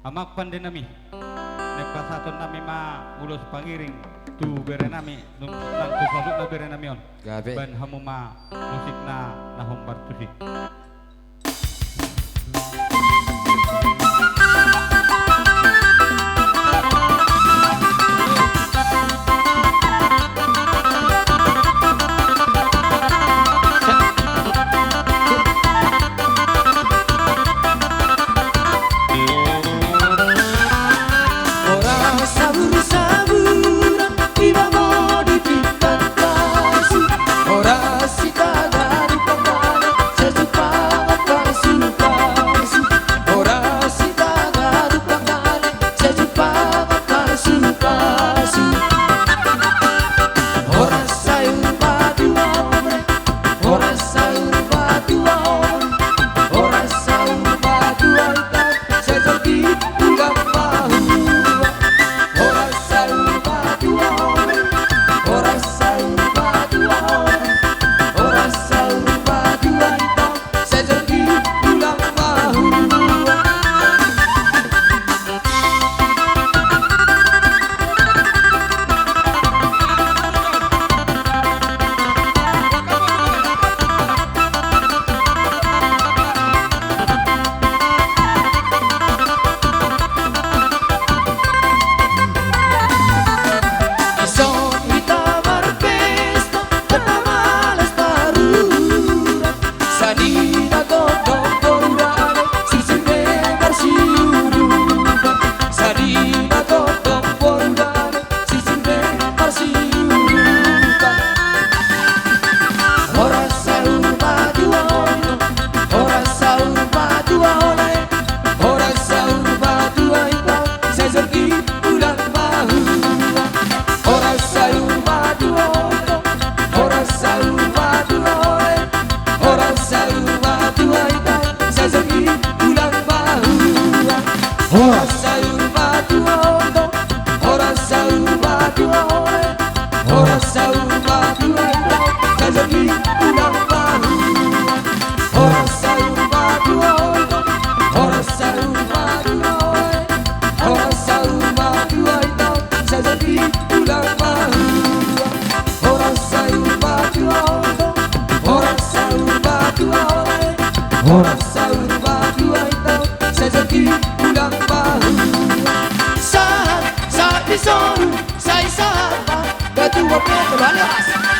Amak pandenami nepasaton nami ma ulos pangiring tu berenami nang tu sadut na berenami on Gabe. ban hamuma musik na nahombar tusik. Orang sahur batu aitau sejati ulang bahu. Saat disoru saya sapa batu wapo kebalas.